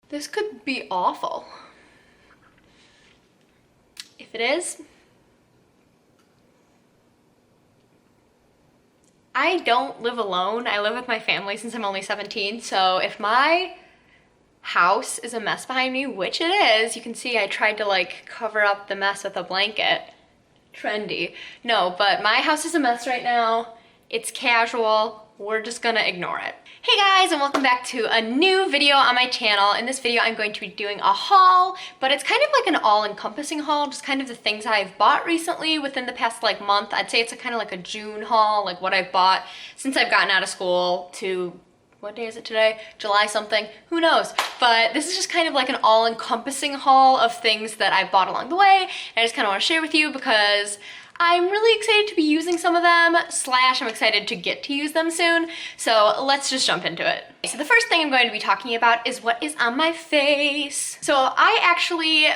This could be awful. If it is, I don't live alone. I live with my family since I'm only 17. So if my house is a mess behind me, which it is, you can see I tried to like cover up the mess with a blanket. Trendy. No, but my house is a mess right now. It's casual. We're just gonna ignore it. Hey guys, and welcome back to a new video on my channel. In this video, I'm going to be doing a haul, but it's kind of like an all-encompassing haul, just kind of the things I've bought recently within the past like month. I'd say it's kind of like a June haul, like what I've bought since I've gotten out of school to, what day is it today? July something, who knows? But this is just kind of like an all-encompassing haul of things that I've bought along the way. And I just kind of want to share with you because I'm really excited to be using some of them, slash I'm excited to get to use them soon. So let's just jump into it. So the first thing I'm going to be talking about is what is on my face. So I actually,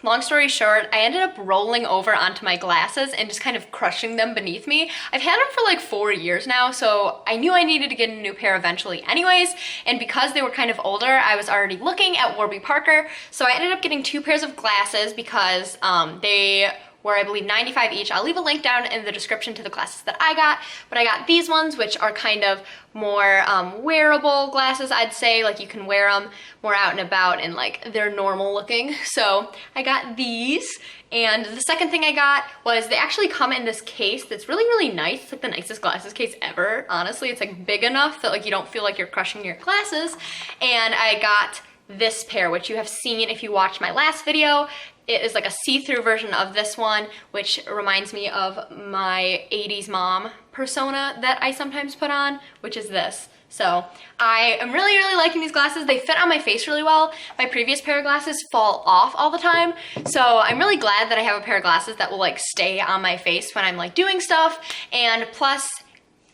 long story short, I ended up rolling over onto my glasses and just kind of crushing them beneath me. I've had them for like 4 years now, so I knew I needed to get a new pair eventually anyways, and because they were kind of older, I was already looking at Warby Parker, so I ended up getting 2 pairs of glasses because they were, I believe, $95 each. I'll leave a link down in the description to the glasses that I got, but I got these ones, which are kind of more wearable glasses, I'd say. Like, you can wear them more out and about and like they're normal looking. So I got these, and the second thing I got was they actually come in this case that's really, really nice. It's like the nicest glasses case ever, honestly. It's like big enough that like you don't feel like you're crushing your glasses. And I got this pair, which you have seen if you watched my last video. It is like a see-through version of this one, which reminds me of my 80s mom persona that I sometimes put on, which is this. So I am really, really liking these glasses. They fit on my face really well. My previous pair of glasses fall off all the time. So I'm really glad that I have a pair of glasses that will like stay on my face when I'm like doing stuff. And plus,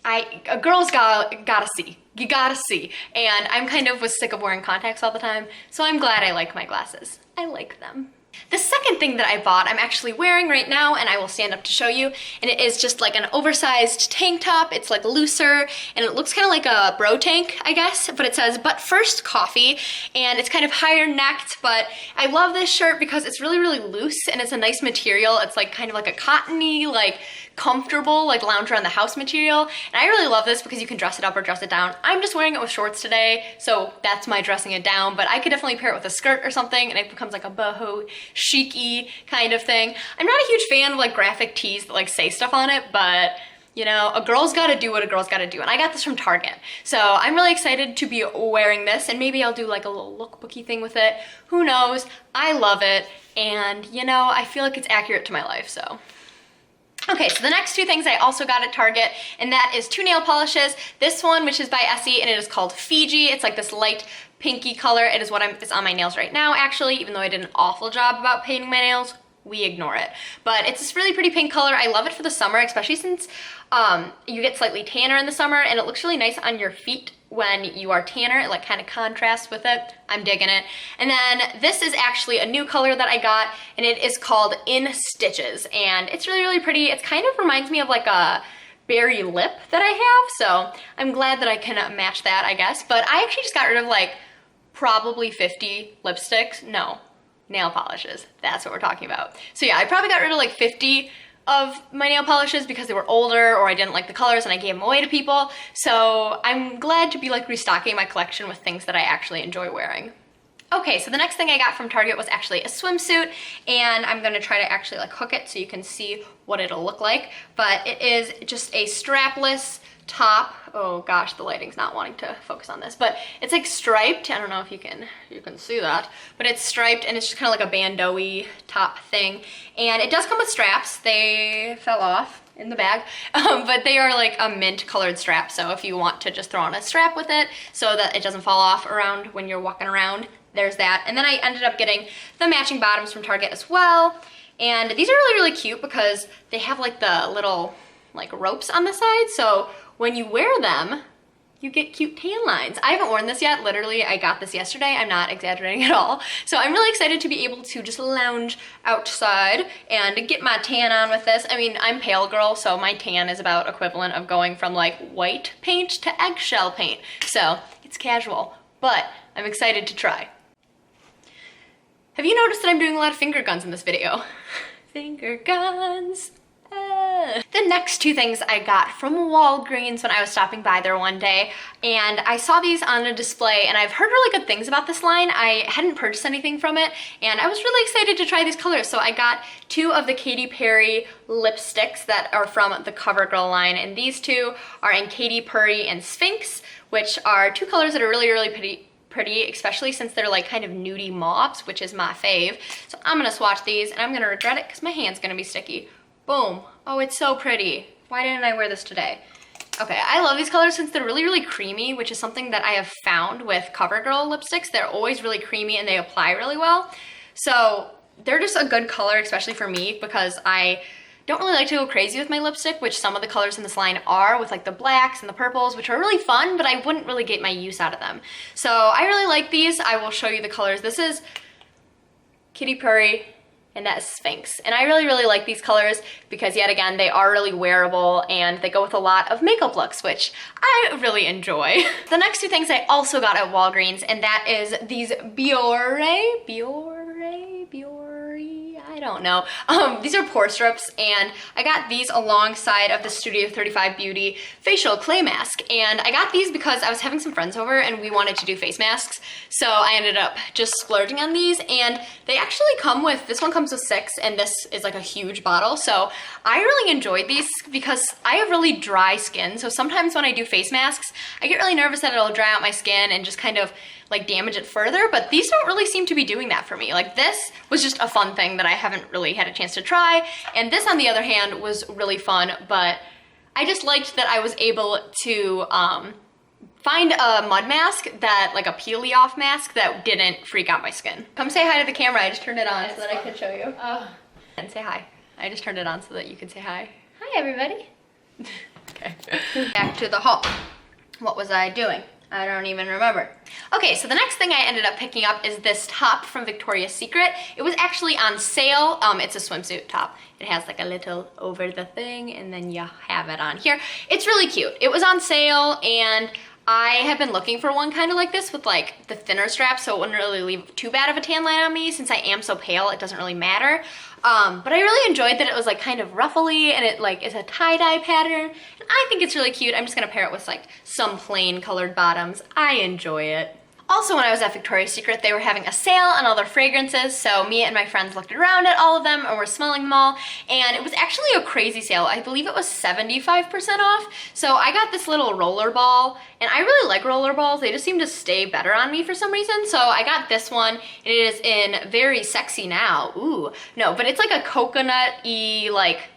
a girl's gotta see. You gotta see. And I'm kind of was sick of wearing contacts all the time. So I'm glad I like my glasses. I like them. The second thing that I bought, I'm actually wearing right now, and I will stand up to show you, and it is just like an oversized tank top. It's like looser, and it looks kind of like a bro tank, I guess, but it says, "But first coffee," and it's kind of higher necked, but I love this shirt because it's really, really loose, and it's a nice material. It's like kind of like a cottony, like comfortable, like lounge around the house material, and I really love this because you can dress it up or dress it down. I'm just wearing it with shorts today, so that's my dressing it down, but I could definitely pair it with a skirt or something, and it becomes like a boho chic-y kind of thing. I'm not a huge fan of like graphic tees that like say stuff on it, but you know, a girl's gotta do what a girl's gotta do, and I got this from Target. So I'm really excited to be wearing this, and maybe I'll do like a little lookbooky thing with it. Who knows? I love it, and you know, I feel like it's accurate to my life, so. Okay, so the next 2 things I also got at Target, and that is 2 nail polishes. This one, which is by Essie, and it is called Fiji. It's like this light pinky color. It is what it's on my nails right now, actually, even though I did an awful job about painting my nails. We ignore it. But it's this really pretty pink color. I love it for the summer, especially since you get slightly tanner in the summer, and it looks really nice on your feet when you are tanner. It like kind of contrasts with it. I'm digging it. And then this is actually a new color that I got, and it is called In Stitches, and it's really, really pretty. It kind of reminds me of like a berry lip that I have, so I'm glad that I can match that, I guess. But I actually just got rid of like probably 50 lipsticks. No, nail polishes. That's what we're talking about. So yeah, I probably got rid of like 50 of my nail polishes because they were older or I didn't like the colors and I gave them away to people. So I'm glad to be like restocking my collection with things that I actually enjoy wearing. Okay, so the next thing I got from Target was actually a swimsuit, and I'm gonna try to actually like hook it so you can see what it'll look like. But it is just a strapless top. Oh gosh, the lighting's not wanting to focus on this, but it's like striped. I don't know if you can see that, but it's striped and it's just kind of like a bandeau-y top thing. And it does come with straps. They fell off in the bag, but they are like a mint colored strap. So if you want to just throw on a strap with it so that it doesn't fall off around when you're walking around, there's that. And then I ended up getting the matching bottoms from Target as well. And these are really, really cute because they have like the little like ropes on the side. So when you wear them, you get cute tan lines. I haven't worn this yet. Literally, I got this yesterday. I'm not exaggerating at all. So I'm really excited to be able to just lounge outside and get my tan on with this. I mean, I'm pale girl, so my tan is about equivalent of going from like white paint to eggshell paint. So it's casual, but I'm excited to try. Have you noticed that I'm doing a lot of finger guns in this video? Finger guns. The next two things I got from Walgreens when I was stopping by there one day, and I saw these on a display, and I've heard really good things about this line. I hadn't purchased anything from it, and I was really excited to try these colors. So I got two of the Katy Perry lipsticks that are from the CoverGirl line, and these two are in Katy Perry and Sphinx, which are two colors that are really, really pretty, especially since they're like kind of nudie mauves, which is my fave. So I'm gonna swatch these, and I'm gonna regret it because my hand's gonna be sticky. Boom. Oh, it's so pretty. Why didn't I wear this today? Okay, I love these colors since they're really, really creamy, which is something that I have found with CoverGirl lipsticks. They're always really creamy and they apply really well. So they're just a good color, especially for me, because I don't really like to go crazy with my lipstick, which some of the colors in this line are, with like the blacks and the purples, which are really fun, but I wouldn't really get my use out of them. So I really like these. I will show you the colors. This is Katy Perry, and that is Sphinx. And I really, really like these colors because, yet again, they are really wearable and they go with a lot of makeup looks, which I really enjoy. The next two things I also got at Walgreens, and that is these Biore, I don't know. These are pore strips, and I got these alongside of the Studio 35 Beauty facial clay mask. And I got these because I was having some friends over and we wanted to do face masks. So I ended up just splurging on these, and they actually come with, this one comes with 6, and this is like a huge bottle. So I really enjoyed these because I have really dry skin. So sometimes when I do face masks, I get really nervous that it'll dry out my skin and just kind of like damage it further, but these don't really seem to be doing that for me. Like, this was just a fun thing that I haven't really had a chance to try, and this on the other hand was really fun, but I just liked that I was able to find a mud mask that, like a peely off mask that didn't freak out my skin. Come say hi to the camera. I just turned it on so that I could show you. And say hi. I just turned it on so that you could say hi. Hi, everybody. Okay. Back to the haul. What was I doing? I don't even remember. Okay, so the next thing I ended up picking up is this top from Victoria's Secret. It was actually on sale. It's a swimsuit top. It has like a little over the thing, and then you have it on here. It's really cute. It was on sale, and I have been looking for one kind of like this with like the thinner straps, so it wouldn't really leave too bad of a tan line on me. Since I am so pale, it doesn't really matter. But I really enjoyed that it was like kind of ruffly, and it like is a tie-dye pattern. And I think it's really cute. I'm just gonna pair it with like some plain colored bottoms. I enjoy it. Also, when I was at Victoria's Secret, they were having a sale on all their fragrances, so me and my friends looked around at all of them and were smelling them all, and it was actually a crazy sale. I believe it was 75% off, so I got this little roller ball, and I really like roller balls. They just seem to stay better on me for some reason, so I got this one, and it is in Very Sexy Now. Ooh, no, but it's like a coconut-y, like,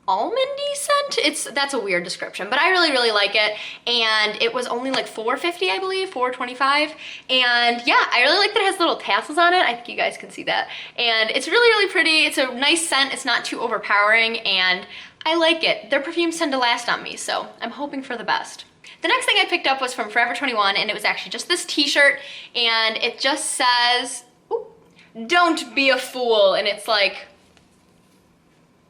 almondy scent. That's a weird description, but I really, really like it. And it was only like $4.50, I believe, $4.25. And yeah, I really like that it has little tassels on it. I think you guys can see that. And it's really, really pretty. It's a nice scent. It's not too overpowering, and I like it. Their perfumes tend to last on me, so I'm hoping for the best. The next thing I picked up was from Forever 21, and it was actually just this t-shirt, and it just says, ooh, "Don't be a fool," and it's like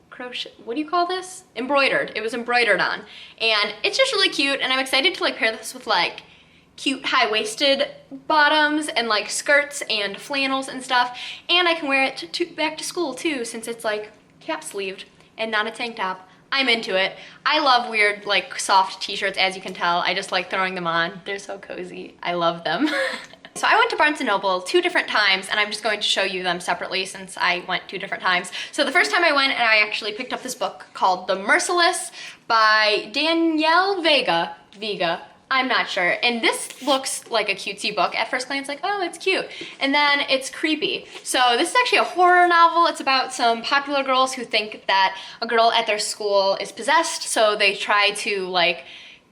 crochet, what do you call this? Embroidered. It was embroidered on, and it's just really cute, and I'm excited to like pair this with like cute high-waisted bottoms and like skirts and flannels and stuff, and I can wear it back to school too, since it's like cap-sleeved and not a tank top. I'm into it. I love weird like soft t-shirts, as you can tell. I just like throwing them on. They're so cozy. I love them. So I went to Barnes & Noble 2 different times, and I'm just going to show you them separately since I went 2 different times. So the first time I went, and I actually picked up this book called The Merciless by Danielle Vega. I'm not sure. And this looks like a cutesy book. At first glance, like, oh, it's cute. And then it's creepy. So this is actually a horror novel. It's about some popular girls who think that a girl at their school is possessed. So they try to like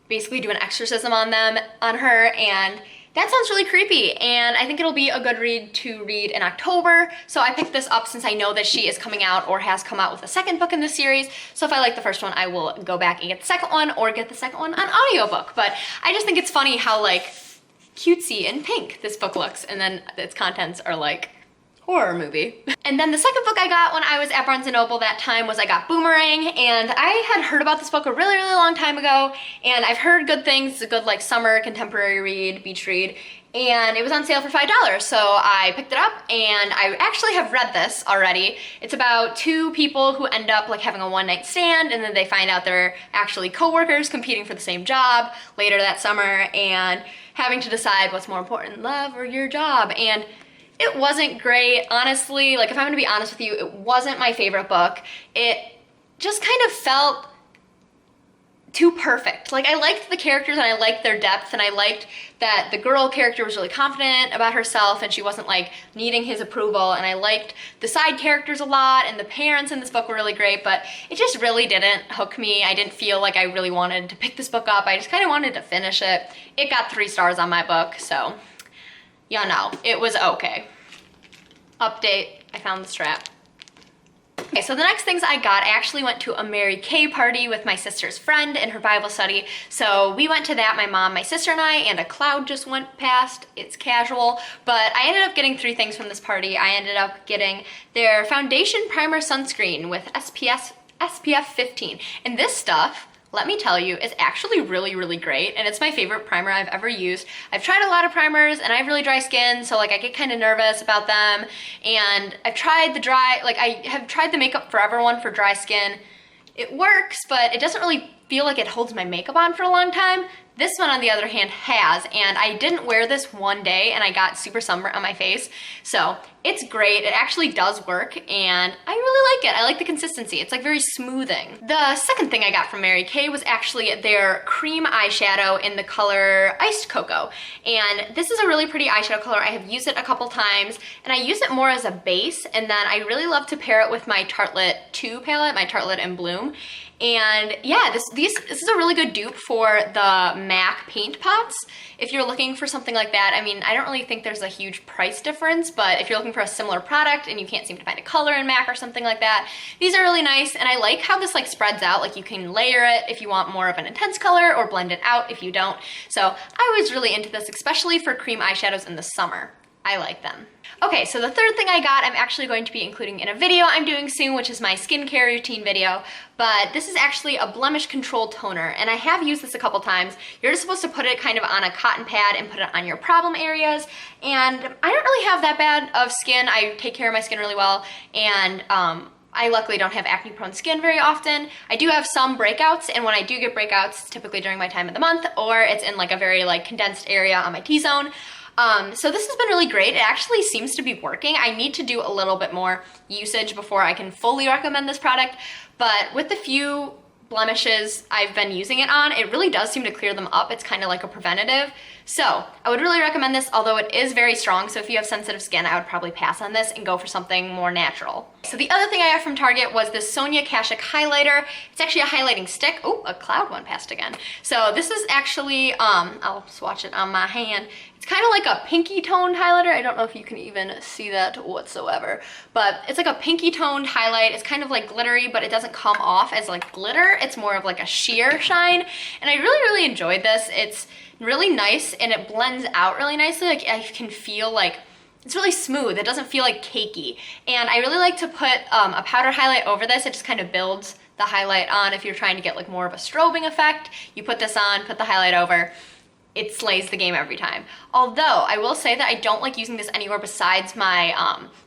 basically do an exorcism on her, and that sounds really creepy, and I think it'll be a good read to read in October. So I picked this up since I know that she is coming out or has come out with a second book in this series. So if I like the first one, I will go back and get the second one, or get the second one on audiobook. But I just think it's funny how like cutesy and pink this book looks, and then its contents are like horror movie. And then the second book I got when I was at Barnes & Noble that time was I got Boomerang, and I had heard about this book a really, really long time ago, and I've heard good things. It's a good like summer contemporary read, beach read, and it was on sale for $5. So I picked it up, and I actually have read this already. It's about two people who end up like having a one-night stand, and then they find out they're actually co-workers competing for the same job later that summer, and having to decide what's more important, love or your job. And it wasn't great, honestly. Like, if I'm gonna be honest with you, it wasn't my favorite book. It just kind of felt too perfect. Like, I liked the characters and I liked their depth, and I liked that the girl character was really confident about herself and she wasn't like needing his approval, and I liked the side characters a lot, and the parents in this book were really great, but it just really didn't hook me. I didn't feel like I really wanted to pick this book up. I just kind of wanted to finish it. It got 3 stars on my book, so yeah, no, it was okay. Update, I found the strap. Okay, so the next things I got, I actually went to a Mary Kay party with my sister's friend in her Bible study. So we went to that, my mom, my sister, and I, and a cloud just went past. It's casual, but I ended up getting 3 things from this party. I ended up getting their foundation primer sunscreen with SPF 15. And this stuff, let me tell you, is actually really, really great, and it's my favorite primer I've ever used. I've tried a lot of primers, and I have really dry skin, so like I get kind of nervous about them, and I've tried I have tried the Makeup Forever one for dry skin. It works, but it doesn't really feel like it holds my makeup on for a long time. This one, on the other hand, has, and I didn't wear this one day and I got super sunburnt on my face. So it's great. It actually does work, and I really like it. I like the consistency. It's like very smoothing. The second thing I got from Mary Kay was actually their cream eyeshadow in the color Iced Cocoa. And this is a really pretty eyeshadow color. I have used it a couple times, and I use it more as a base, and then I really love to pair it with my Tartelette 2 palette, my Tartelette in Bloom. And yeah, this is a really good dupe for the MAC paint pots. If you're looking for something like that, I mean, I don't really think there's a huge price difference, but if you're looking for a similar product and you can't seem to find a color in MAC or something like that, these are really nice. And I like how this like spreads out. Like, you can layer it if you want more of an intense color, or blend it out if you don't. So I was really into this, especially for cream eyeshadows in the summer. I like them. Okay, so the third thing I got, I'm actually going to be including in a video I'm doing soon, which is my skincare routine video, but this is actually a blemish control toner, and I have used this a couple times. You're just supposed to put it kind of on a cotton pad and put it on your problem areas, and I don't really have that bad of skin. I take care of my skin really well, and I luckily don't have acne-prone skin very often. I do have some breakouts, and when I do get breakouts, it's typically during my time of the month, or it's in like a very like condensed area on my T-zone. So this has been really great. It actually seems to be working. I need to do a little bit more usage before I can fully recommend this product, but with the few blemishes I've been using it on, it really does seem to clear them up. It's kind of like a preventative. So I would really recommend this, although it is very strong. So if you have sensitive skin, I would probably pass on this and go for something more natural. So the other thing I got from Target was this Sonia Kashuk highlighter. It's actually a highlighting stick. Oh, a cloud went past again. So this is actually, I'll swatch it on my hand. It's kind of like a pinky toned highlighter. I don't know if you can even see that whatsoever, but it's like a pinky toned highlight. It's kind of like glittery, but it doesn't come off as like glitter. It's more of like a sheer shine. And I really, really enjoyed this. It's really nice, and it blends out really nicely. Like, I can feel like it's really smooth. It doesn't feel like cakey. And I really like to put a powder highlight over this. It just kind of builds the highlight on. If you're trying to get like more of a strobing effect, you put this on, put the highlight over. It slays the game every time. Although I will say that I don't like using this anywhere besides my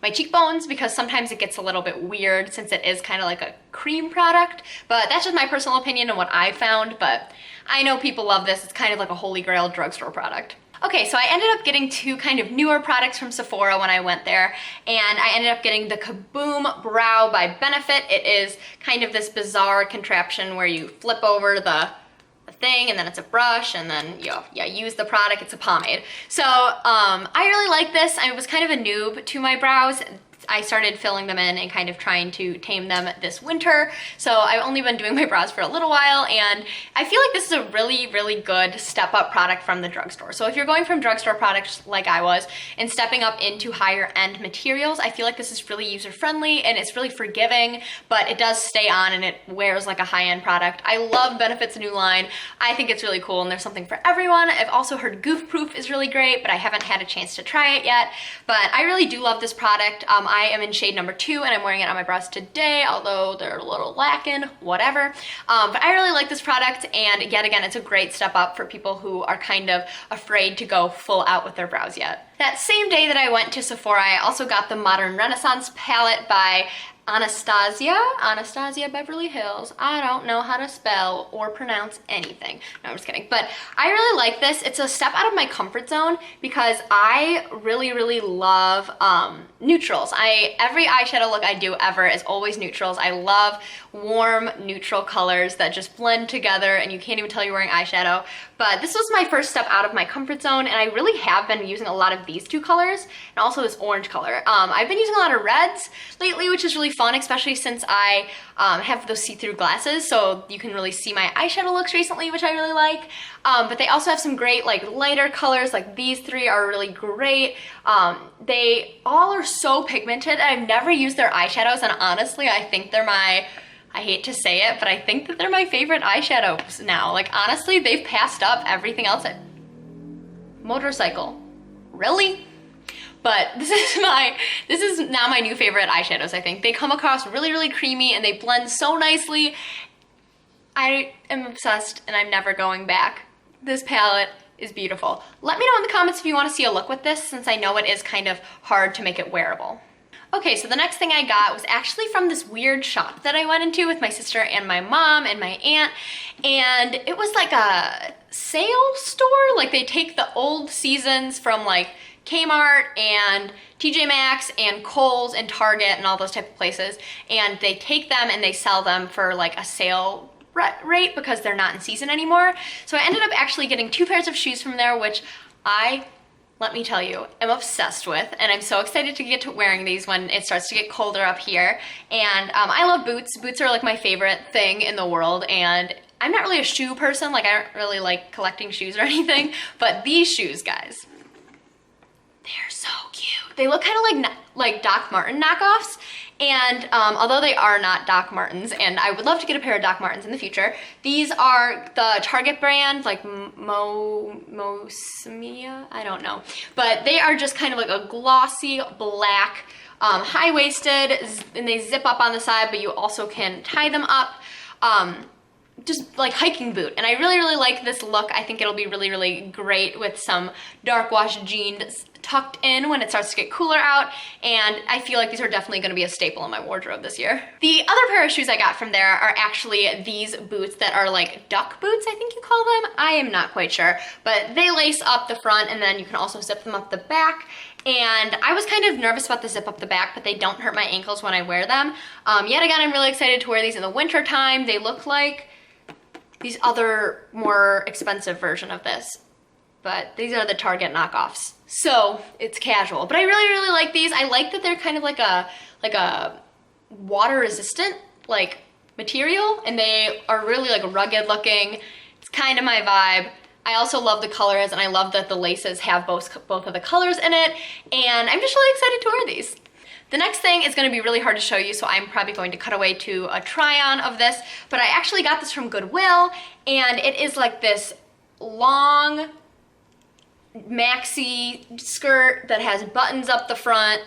my cheekbones, because sometimes it gets a little bit weird since it is kind of like a cream product. But that's just my personal opinion and what I found. But I know people love this. It's kind of like a holy grail drugstore product. Okay, so I ended up getting 2 kind of newer products from Sephora when I went there, and I ended up getting the Kaboom Brow by Benefit. It is kind of this bizarre contraption where you flip over the thing, and then it's a brush, and then you use the product. It's a pomade. So I really like this. I was kind of a noob to my brows. I started filling them in and kind of trying to tame them this winter. So I've only been doing my brows for a little while, and I feel like this is a really, really good step up product from the drugstore. So if you're going from drugstore products like I was and stepping up into higher end materials, I feel like this is really user friendly and it's really forgiving, but it does stay on and it wears like a high end product. I love Benefit's new line. I think it's really cool, and there's something for everyone. I've also heard Goof Proof is really great, but I haven't had a chance to try it yet. But I really do love this product. I am in shade number 2 and I'm wearing it on my brows today, although they're a little lacking, whatever. But I really like this product, and yet again, it's a great step up for people who are kind of afraid to go full out with their brows yet. That same day that I went to Sephora, I also got the Modern Renaissance palette by Anastasia Beverly Hills. I don't know how to spell or pronounce anything. No, I'm just kidding. But I really like this. It's a step out of my comfort zone because I really love neutrals. Every eyeshadow look I do ever is always neutrals. I love warm neutral colors that just blend together and you can't even tell you're wearing eyeshadow. But this was my first step out of my comfort zone, and I really have been using a lot of these two colors and also this orange color. I've been using a lot of reds lately, which is really fun, especially since I have those see-through glasses, so you can really see my eyeshadow looks recently, which I really like. But they also have some great like lighter colors, like these three are really great. They all are so pigmented. I've never used their eyeshadows, and honestly, I think they're I hate to say it, but I think that they're my favorite eyeshadows now. Like honestly, they've passed up everything else. Motorcycle, really? But this is now my new favorite eyeshadows, I think. They come across really creamy and they blend so nicely. I am obsessed and I'm never going back. This palette is beautiful. Let me know in the comments if you want to see a look with this, since I know it is kind of hard to make it wearable. Okay, so the next thing I got was actually from this weird shop that I went into with my sister and my mom and my aunt, and it was like a sale store. Like they take the old seasons from like Kmart and TJ Maxx and Kohl's and Target and all those type of places, and they take them and they sell them for like a sale rate because they're not in season anymore. So I ended up actually getting 2 pairs of shoes from there, which let me tell you, I'm obsessed with, and I'm so excited to get to wearing these when it starts to get colder up here. And I love boots. Boots are like my favorite thing in the world, and I'm not really a shoe person. Like I don't really like collecting shoes or anything, but these shoes, guys, they're so cute. They look kind of like Doc Marten knockoffs, and although they are not Doc Martens, and I would love to get a pair of Doc Martens in the future, these are the Target brand, like Mosamia, I don't know. But they are just kind of like a glossy black, high-waisted, and they zip up on the side, but you also can tie them up. Just like hiking boot, and I really like this look. I think it'll be really great with some dark wash jeans tucked in when it starts to get cooler out, and I feel like these are definitely going to be a staple in my wardrobe this year. The other pair of shoes I got from there are actually these boots that are like duck boots, I think you call them. I am not quite sure, but they lace up the front and then you can also zip them up the back. And I was kind of nervous about the zip up the back, but they don't hurt my ankles when I wear them. Yet again, I'm really excited to wear these in the winter time. They look like these other more expensive version of this, but these are the Target knockoffs. So it's casual, but I really like these. I like that they're kind of like a water resistant like material, and they are really like rugged looking. It's kind of my vibe. I also love the colors, and I love that the laces have both of the colors in it, and I'm just really excited to wear these. The next thing is going to be really hard to show you, so I'm probably going to cut away to a try-on of this, but I actually got this from Goodwill, and it is like this long maxi skirt that has buttons up the front,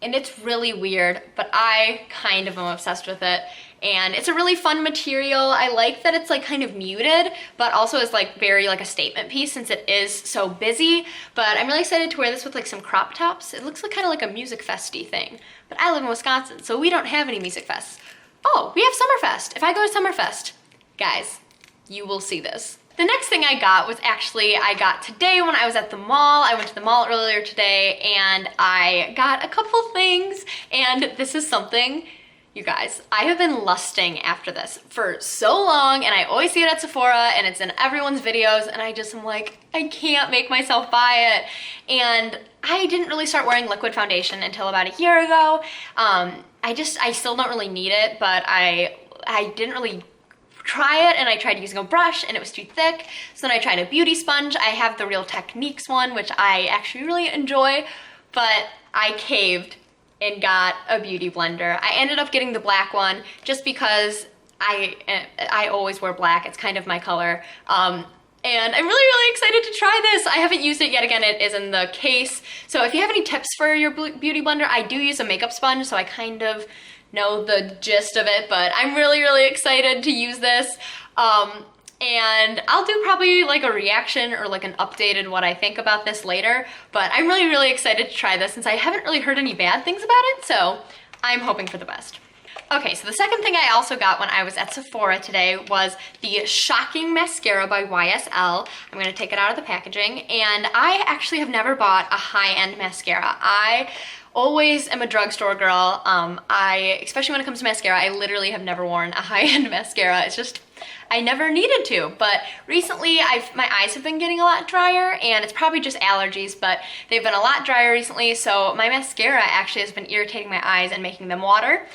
and it's really weird, but I kind of am obsessed with it. And it's a really fun material. I like that it's like kind of muted, but also is like very like a statement piece since it is so busy. But I'm really excited to wear this with like some crop tops. It looks like kind of like a music festy thing. But I live in Wisconsin, so we don't have any music fests. Oh, we have Summerfest. If I go to Summerfest, guys, you will see this. The next thing I got was actually, I got today when I was at the mall. I went to the mall earlier today and I got a couple things, and this is something, you guys, I have been lusting after this for so long, and I always see it at Sephora and it's in everyone's videos, and I just am like, I can't make myself buy it. And I didn't really start wearing liquid foundation until about a year ago. I still don't really need it, but I didn't really try it, and I tried using a brush and it was too thick. So then I tried a beauty sponge. I have the Real Techniques one, which I actually really enjoy, but I caved and got a beauty blender. I ended up getting the black one just because I always wear black. It's kind of my color. and I'm really excited to try this. I haven't used it yet. Again, it is in the case. So if you have any tips for your beauty blender, I do use a makeup sponge, so I kind of know the gist of it, but I'm really excited to use this. And I'll do probably like a reaction or like an updated what I think about this later, but I'm really excited to try this since I haven't really heard any bad things about it, so I'm hoping for the best. Okay, so the second thing I also got when I was at Sephora today was the Shocking Mascara by YSL. I'm gonna take it out of the packaging, and I actually have never bought a high-end mascara. I always am a drugstore girl. Especially when it comes to mascara, I literally have never worn a high-end mascara. It's just, I never needed to, but recently my eyes have been getting a lot drier, and it's probably just allergies, but they've been a lot drier recently, so my mascara actually has been irritating my eyes and making them water.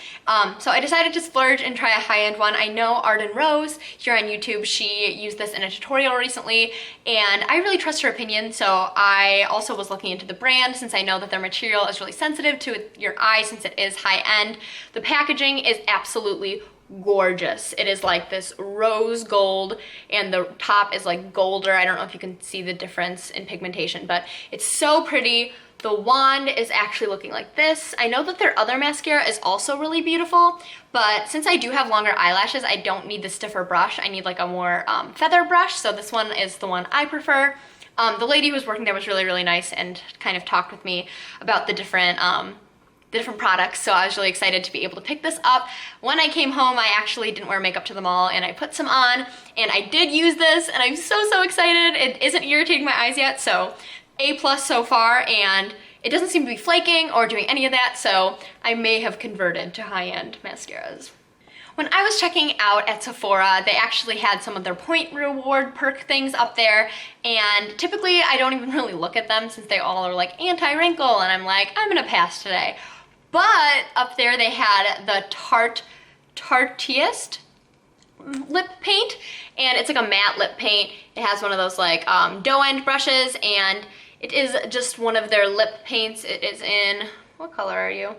So I decided to splurge and try a high-end one. I know Arden Rose here on YouTube, she used this in a tutorial recently, and I really trust her opinion, so I also was looking into the brand since I know that their material is really sensitive to your eye since it is high-end. The packaging is absolutely gorgeous. It is like this rose gold, and the top is like golder. I don't know if you can see the difference in pigmentation, but it's so pretty. The wand is actually looking like this. I know that their other mascara is also really beautiful, but since I do have longer eyelashes, I don't need the stiffer brush. I need like a more feather brush, so this one is the one I prefer. The lady who was working there was really nice and kind of talked with me about the different products, so I was really excited to be able to pick this up. When I came home, I actually didn't wear makeup to the mall, and I put some on, and I did use this, and I'm so excited. It isn't irritating my eyes yet, so A+ so far, and it doesn't seem to be flaking or doing any of that, so I may have converted to high-end mascaras. When I was checking out at Sephora, they actually had some of their point reward perk things up there, and typically I don't even really look at them since they all are like anti-wrinkle, and I'm like, I'm gonna pass today. But up there they had the Tarteist lip paint, and it's like a matte lip paint. It has one of those like doe end brushes, and it is just one of their lip paints. It is in, what color are you?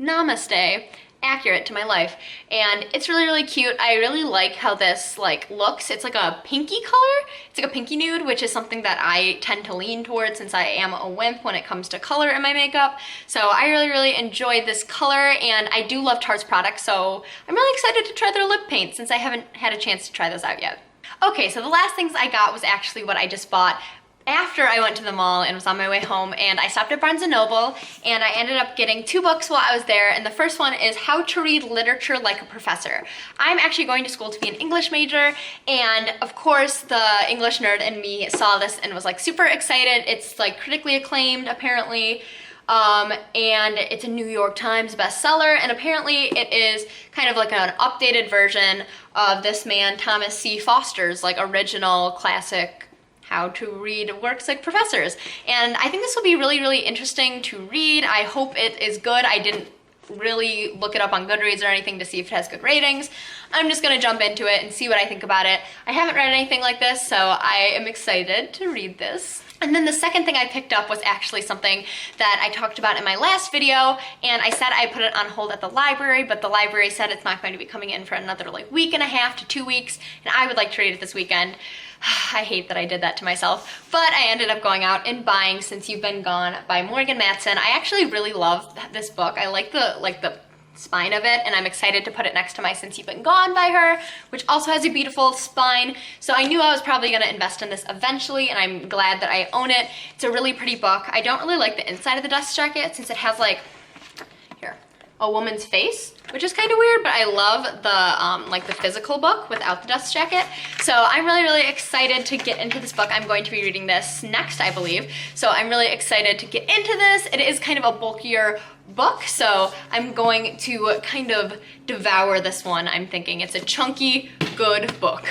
Namaste. Accurate to my life, and it's really cute. I really like how this like looks. It's like a pinky color. It's like a pinky nude, which is something that I tend to lean towards since I am a wimp when it comes to color in my makeup. So I really enjoy this color, and I do love Tarte's products, so I'm really excited to try their lip paint since I haven't had a chance to try those out yet. Okay, so the last things I got was actually what I just bought after I went to the mall and was on my way home, and I stopped at Barnes & Noble, and I ended up getting 2 books while I was there, and the first one is How to Read Literature Like a Professor. I'm actually going to school to be an English major, and of course the English nerd in me saw this and was like super excited. It's like critically acclaimed apparently, and it's a New York Times bestseller, and apparently it is kind of like an updated version of this man Thomas C. Foster's like original classic How to Read Works Like Professors. And I think this will be really interesting to read. I hope it is good. I didn't really look it up on Goodreads or anything to see if it has good ratings. I'm just gonna jump into it and see what I think about it. I haven't read anything like this, so I am excited to read this. And then the second thing I picked up was actually something that I talked about in my last video, and I said I put it on hold at the library, but the library said it's not going to be coming in for another like week and a half to 2 weeks, and I would like to read it this weekend. I hate that I did that to myself, but I ended up going out and buying Since You've Been Gone by Morgan Matson. I actually really love this book. I like the spine of it, and I'm excited to put it next to my Since You've Been Gone by her, which also has a beautiful spine. So I knew I was probably gonna invest in this eventually, and I'm glad that I own it. It's a really pretty book. I don't really like the inside of the dust jacket since it has like, here, a woman's face, which is kind of weird, but I love the like the physical book without the dust jacket. So I'm really excited to get into this book. I'm going to be reading this next, I believe. So I'm really excited to get into this. It is kind of a bulkier book, so I'm going to kind of devour this one. I'm thinking it's a chunky, good book.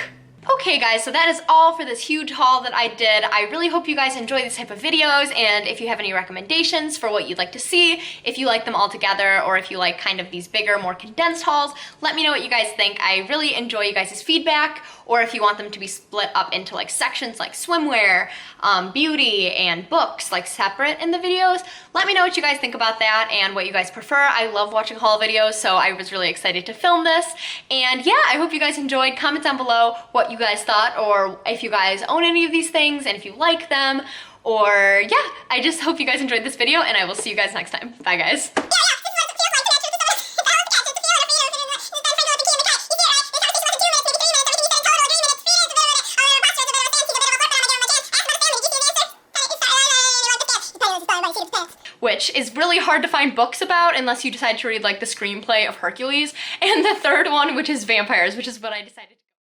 Okay guys, so that is all for this huge haul that I did. I really hope you guys enjoy these type of videos, and if you have any recommendations for what you'd like to see, if you like them all together, or if you like kind of these bigger, more condensed hauls, let me know what you guys think. I really enjoy you guys' feedback, or if you want them to be split up into like sections like swimwear, beauty, and books, like separate in the videos, let me know what you guys think about that and what you guys prefer. I love watching haul videos, so I was really excited to film this. And yeah, I hope you guys enjoyed. Comment down below what you guys thought, or if you guys own any of these things and if you like them. Or yeah, I just hope you guys enjoyed this video, and I will see you guys next time. Bye guys. Which is really hard to find books about unless you decide to read like the screenplay of Hercules, and the third one, which is vampires, which is what I decided to